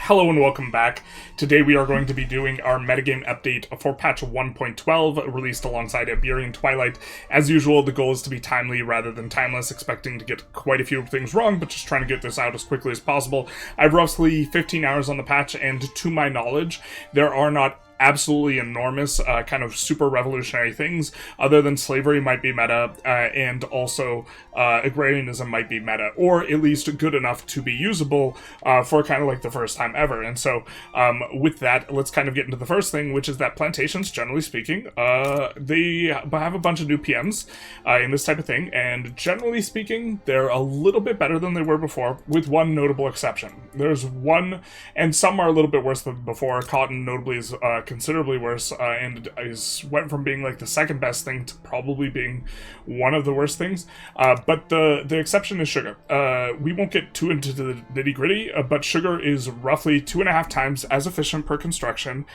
Hello and welcome back. Today we are going to be doing our metagame update for patch 1.12, released alongside Iberian Twilight. As usual, the goal is to be timely rather than timeless, expecting to get quite a few things wrong, but just trying to get this out as quickly as possible. I have roughly 15 hours on the patch, and to my knowledge, there are not absolutely enormous, kind of super revolutionary things, other than slavery might be meta, and also agrarianism might be meta, or at least good enough to be usable for kind of like the first time ever. And so with that, let's kind of get into the first thing, which is that plantations, generally speaking, they have a bunch of new PMs in this type of thing, and generally speaking, they're a little bit better than they were before, with one notable exception. There's one, and some are a little bit worse than before. Cotton notably is considerably worse, and went from being like the second best thing to probably being one of the worst things. But the exception is sugar. We won't get too into the nitty gritty, but sugar is roughly 2.5 times as efficient per construction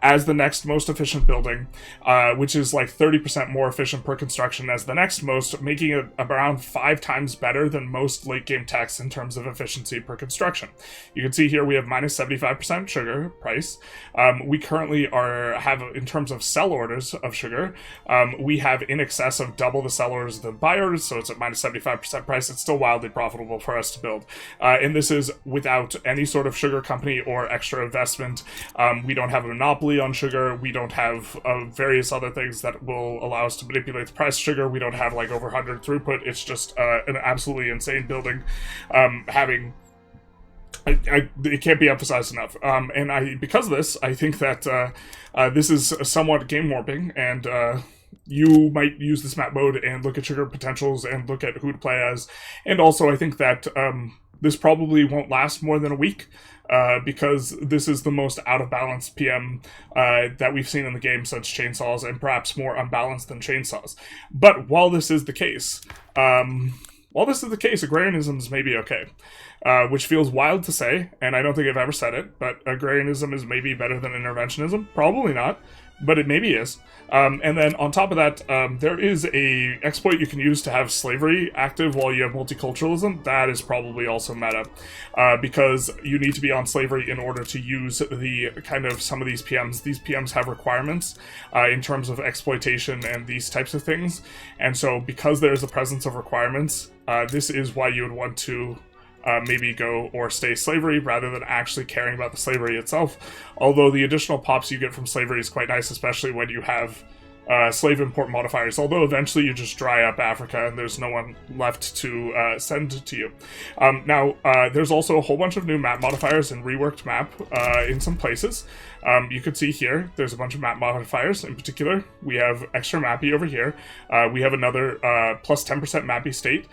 as the next most efficient building, which is like 30% more efficient per construction as the next most, making it around 5 times better than most late game techs in terms of efficiency per construction. You can see here we have minus 75% sugar price. We currently have, in terms of sell orders of sugar, we have in excess of double the sell orders of the buyers, so it's at minus 75% price. It's still wildly profitable for us to build. And this is without any sort of sugar company or extra investment. We don't have a monopoly on sugar. We don't have various other things that will allow us to manipulate the price of sugar. We don't have like over 100 throughput. It's just an absolutely insane building. It can't be emphasized enough. And because of this, I think that this is somewhat game warping, and you might use this map mode and look at sugar potentials and look at who to play as. And also, I think that this probably won't last more than a week, because this is the most out of balance PM that we've seen in the game since chainsaws, and perhaps more unbalanced than chainsaws. But while this is the case, agrarianism is maybe okay. Which feels wild to say, and I don't think I've ever said it, but agrarianism is maybe better than interventionism. Probably not, but it maybe is. And then on top of that, there is a exploit you can use to have slavery active while you have multiculturalism. That is probably also meta, because you need to be on slavery in order to use the kind of some of these PMs. These PMs have requirements in terms of exploitation and these types of things, and so because there's a presence of requirements, this is why you would want to maybe go or stay slavery rather than actually caring about the slavery itself. Although the additional pops you get from slavery is quite nice, especially when you have slave import modifiers, although eventually you just dry up Africa and there's no one left to send to you. Now, there's also a whole bunch of new map modifiers and reworked map in some places. You can see here, there's a bunch of map modifiers. In particular, we have extra mappy over here. We have another plus 10% mappy state.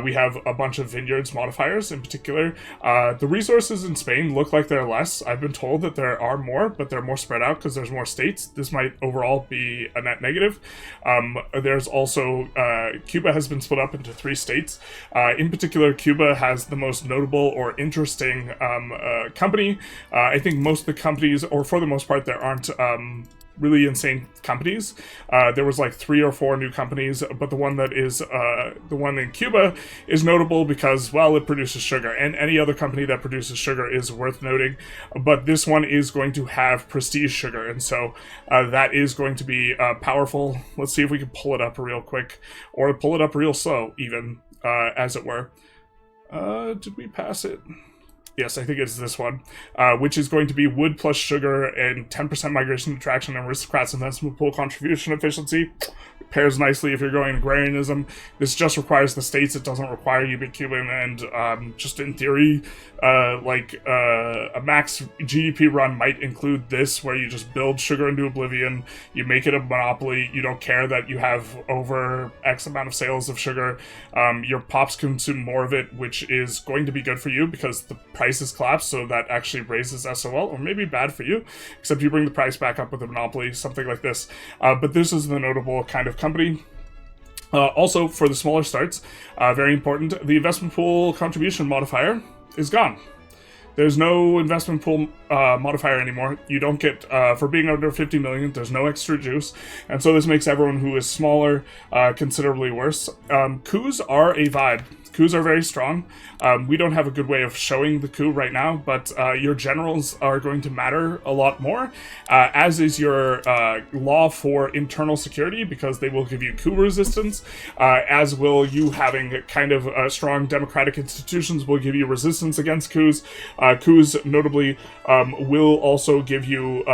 We have a bunch of vineyards modifiers in particular. The resources in Spain look like they're less. I've been told that there are more, but they're more spread out because there's more states. This might overall be a net negative. There's also, Cuba has been split up into 3 states. In particular, Cuba has the most notable or interesting company. I think most of the companies, or for the most part, there aren't really insane companies. There was like 3 or 4 new companies, but the one that is the one in Cuba is notable because, well, it produces sugar, and any other company that produces sugar is worth noting, but this one is going to have prestige sugar, and so that is going to be powerful. Let's see if we can pull it up real quick, or pull it up real slow even, as it were. Did we pass it? Yes, I think it's this one, which is going to be wood plus sugar and 10% migration attraction and aristocrats investment pool contribution efficiency. It pairs nicely if you're going agrarianism. This just requires the states. It doesn't require you be Cuban, and just in theory, a max GDP run might include this, where you just build sugar into oblivion, you make it a monopoly, you don't care that you have over X amount of sales of sugar, your pops consume more of it, which is going to be good for you because the prices collapse, so that actually raises SOL, or maybe bad for you, except you bring the price back up with a monopoly, something like this. But this is the notable kind of company. Also, for the smaller starts, very important, the investment pool contribution modifier is gone. There's no investment pool modifier anymore. You don't get, for being under 50 million, there's no extra juice. And so this makes everyone who is smaller considerably worse. Coups are a vibe. Coups are very strong. We don't have a good way of showing the coup right now, but your generals are going to matter a lot more, as is your law for internal security, because they will give you coup resistance, as will you having kind of strong democratic institutions will give you resistance against coups. Coups, notably, will also give you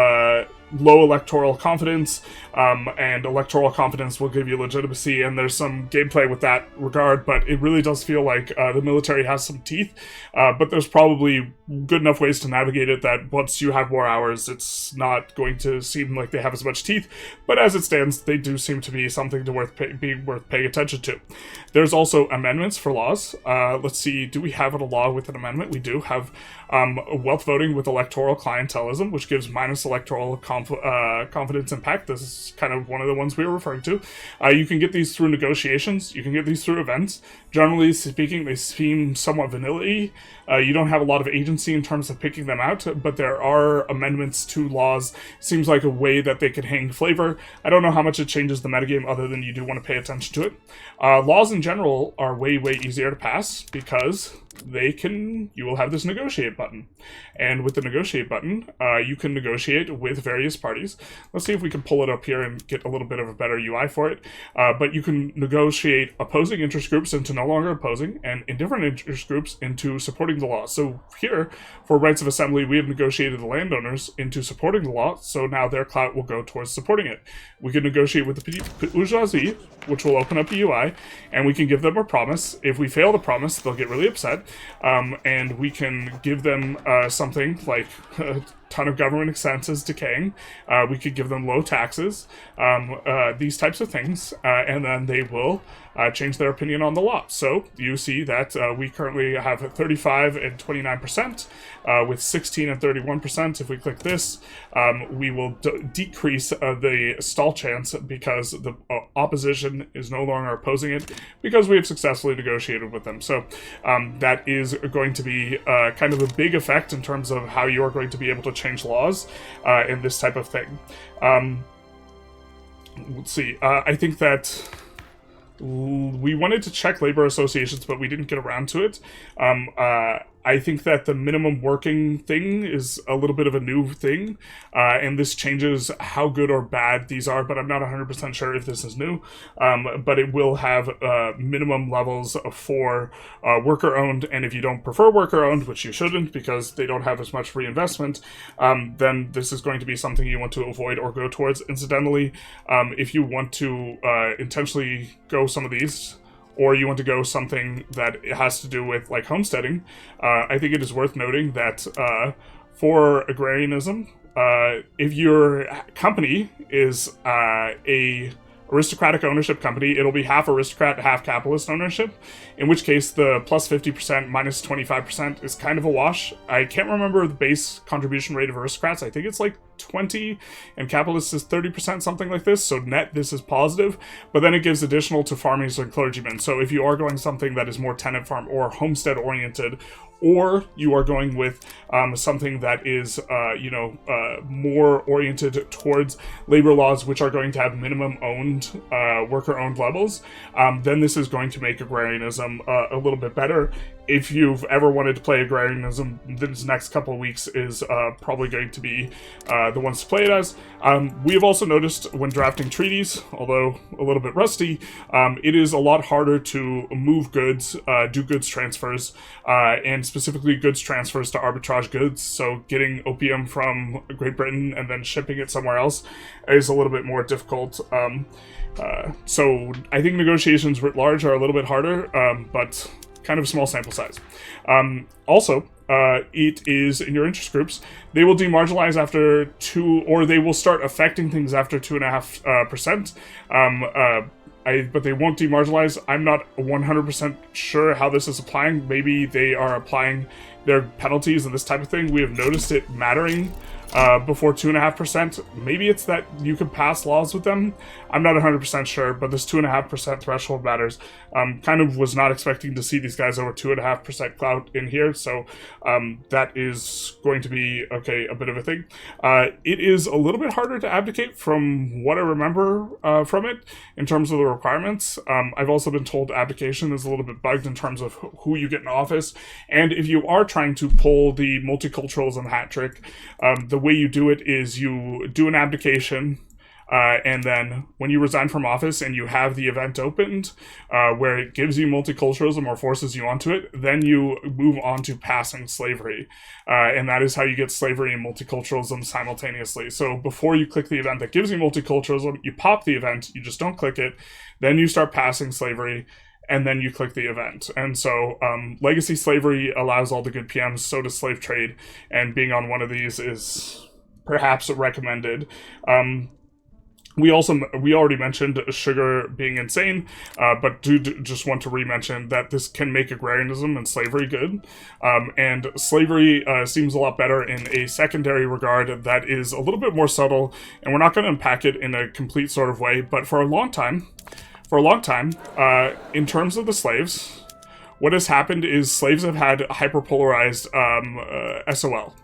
low electoral confidence, and electoral confidence will give you legitimacy, and there's some gameplay with that regard, but it really does feel like the military has some teeth, but there's probably good enough ways to navigate it that once you have more hours, it's not going to seem like they have as much teeth, but as it stands, they do seem to be something to worth paying attention to. There's also amendments for laws. Let's see, do we have a law with an amendment? We do have wealth voting with electoral clientelism, which gives minus electoral confidence impact. This is kind of one of the ones we were referring to. You can get these through negotiations. You can get these through events. Generally speaking, they seem somewhat vanilla-y. You don't have a lot of agency in terms of picking them out, but there are amendments to laws. Seems like a way that they could hang flavor. I don't know how much it changes the metagame other than you do want to pay attention to it. Laws in general are way easier to pass because you will have this negotiate button. And with the negotiate button, you can negotiate with various parties. Let's see if we can pull it up here and get a little bit of a better UI for it. But you can negotiate opposing interest groups into no longer opposing, and indifferent interest groups into supporting the law. So here, for rights of assembly, we have negotiated the landowners into supporting the law, so now their clout will go towards supporting it. We can negotiate with the bourgeoisie, which will open up a UI, and we can give them a promise. If we fail the promise, they'll get really upset, and we can give them something like a ton of government expenses decaying. We could give them low taxes, these types of things, and then they will change their opinion on the law. So you see that we currently have 35 and 29%, with 16 and 31%. If we click this, we will decrease the stall chance because the opposition is no longer opposing it because we have successfully negotiated with them. So that is going to be kind of a big effect in terms of how you are going to be able to change laws in this type of thing. Let's see. I think that we wanted to check labor associations, but we didn't get around to it. I think that the minimum working thing is a little bit of a new thing, and this changes how good or bad these are, but I'm not 100% sure if this is new. But it will have minimum levels for worker-owned, and if you don't prefer worker-owned, which you shouldn't because they don't have as much reinvestment, then this is going to be something you want to avoid or go towards. Incidentally, if you want to intentionally go some of these, or you want to go something that has to do with, like, homesteading, I think it is worth noting that for agrarianism, if your company is a aristocratic ownership company, it'll be half aristocrat, half capitalist ownership, in which case the plus 50% minus 25% is kind of a wash. I can't remember the base contribution rate of aristocrats. I think it's like 20, and capitalists is 30%, something like this, so net this is positive, but then it gives additional to farmers and clergymen. So if you are going something that is more tenant farm or homestead oriented, or you are going with something that is, more oriented towards labor laws, which are going to have minimum owned, worker-owned levels, then this is going to make agrarianism a little bit better. If you've ever wanted to play agrarianism, this next couple of weeks is probably going to be the ones to play it as. We have also noticed when drafting treaties, although a little bit rusty, it is a lot harder to move goods, do goods transfers, and specifically goods transfers to arbitrage goods. So getting opium from Great Britain and then shipping it somewhere else is a little bit more difficult. So I think negotiations writ large are a little bit harder, but kind of a small sample size. Also, it is in your interest groups. They will demarginalize after 2, or they will start affecting things after 2.5%. But they won't demarginalize. I'm not 100% sure how this is applying. Maybe they are applying their penalties and this type of thing, we have noticed it mattering before 2.5%. Maybe it's that you could pass laws with them. I'm not 100% sure, but this 2.5% threshold matters. Kind of was not expecting to see these guys over 2.5% clout in here, so that is going to be, okay, a bit of a thing. It is a little bit harder to abdicate from what I remember from it in terms of the requirements. I've also been told abdication is a little bit bugged in terms of who you get in office, and if you are trying to pull the multiculturalism hat trick, the way you do it is you do an abdication, and then when you resign from office and you have the event opened where it gives you multiculturalism or forces you onto it, then you move on to passing slavery. And that is how you get slavery and multiculturalism simultaneously. So before you click the event that gives you multiculturalism, you pop the event, you just don't click it, then you start passing slavery, and then you click the event. And so legacy slavery allows all the good PMs, so does slave trade, and being on one of these is perhaps recommended. We already mentioned sugar being insane, but do just want to re-mention that this can make agrarianism and slavery good. And slavery seems a lot better in a secondary regard that is a little bit more subtle, and we're not going to unpack it in a complete sort of way, but for a long time, in terms of the slaves, what has happened is slaves have had hyperpolarized SOL.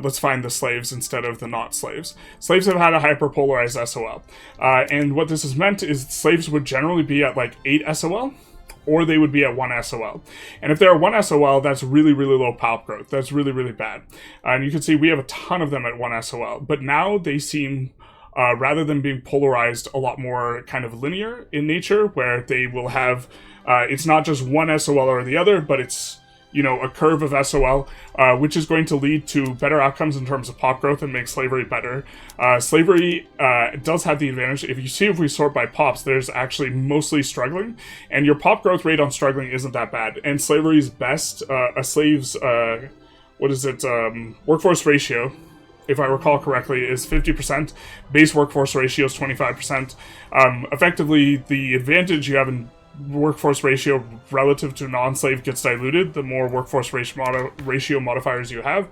Let's find the slaves instead of the not slaves. Slaves have had a hyperpolarized SOL. And what this has meant is slaves would generally be at like 8 SOL, or they would be at 1 SOL. And if they're at 1 SOL, that's really, really low pop growth. That's really, really bad. And you can see we have a ton of them at 1 SOL. But now they seem, rather than being polarized, a lot more kind of linear in nature, where they will have, it's not just one SOL or the other, but it's, you know, a curve of SOL, which is going to lead to better outcomes in terms of pop growth and make slavery better. Slavery does have the advantage. If we sort by pops, there's actually mostly struggling, and your pop growth rate on struggling isn't that bad. And slavery's best, a slave's, workforce ratio, if I recall correctly, is 50%. Base workforce ratio is 25%. Effectively, the advantage you have in workforce ratio relative to non-slave gets diluted the more workforce ratio modifiers you have,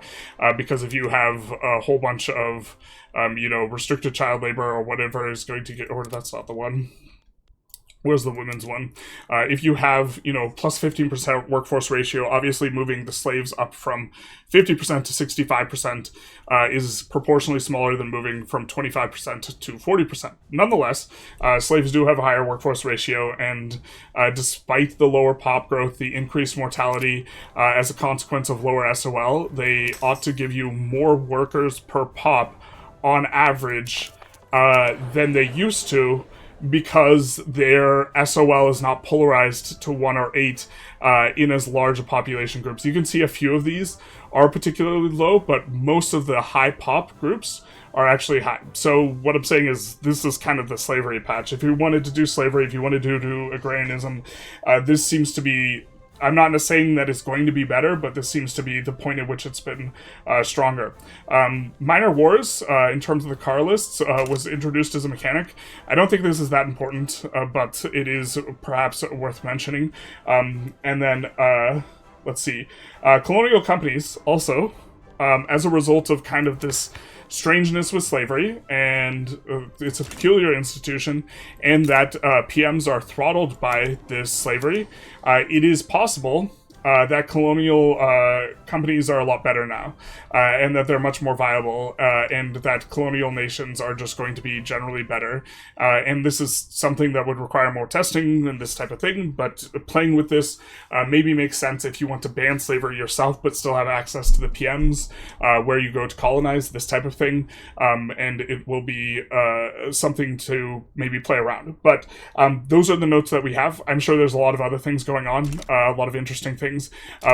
because if you have a whole bunch of restricted child labor or whatever is going to get, or that's not the one. Where's the women's one? If you have, plus 15% workforce ratio, obviously moving the slaves up from 50% to 65% is proportionally smaller than moving from 25% to 40%. Nonetheless, slaves do have a higher workforce ratio, and despite the lower pop growth, the increased mortality as a consequence of lower SOL, they ought to give you more workers per pop on average than they used to, because their SOL is not polarized to 1 or 8 in as large a population groups. You can see a few of these are particularly low, but most of the high pop groups are actually high. So what I'm saying is this is kind of the slavery patch. If you wanted to do slavery, if you wanted to do agrarianism, this seems to be, I'm not saying that it's going to be better, but this seems to be the point at which it's been stronger. Minor wars, in terms of the car lists, was introduced as a mechanic. I don't think this is that important, but it is perhaps worth mentioning. And then, let's see. Colonial companies also, as a result of kind of this strangeness with slavery, and it's a peculiar institution, and that PMs are throttled by this slavery, it is possible that colonial companies are a lot better now, and that they're much more viable, and that colonial nations are just going to be generally better. And this is something that would require more testing and this type of thing, but playing with this maybe makes sense if you want to ban slavery yourself but still have access to the PMs where you go to colonize, this type of thing, and it will be something to maybe play around. But those are the notes that we have. I'm sure there's a lot of other things going on, a lot of interesting things,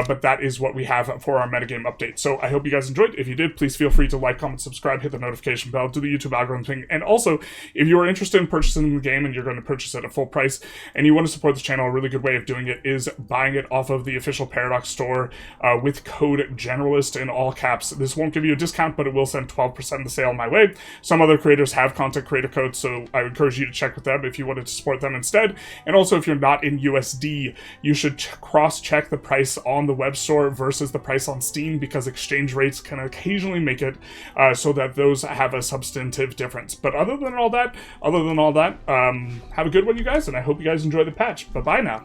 but that is what we have for our metagame update. So I hope you guys enjoyed. If you did, please feel free to like, comment, subscribe, hit the notification bell, do the YouTube algorithm thing, and also, if you are interested in purchasing the game and you're going to purchase it at full price, and you want to support the channel, a really good way of doing it is buying it off of the official Paradox store with code GENERALIST in all caps. This won't give you a discount, but it will send 12% of the sale my way. Some other creators have content creator codes, so I would encourage you to check with them if you wanted to support them instead. And also, if you're not in USD, you should cross-check the price on the web store versus the price on Steam, because exchange rates can occasionally make it so that those have a substantive difference. But other than all that, have a good one, you guys, and I hope you guys enjoy the patch. Bye-bye now.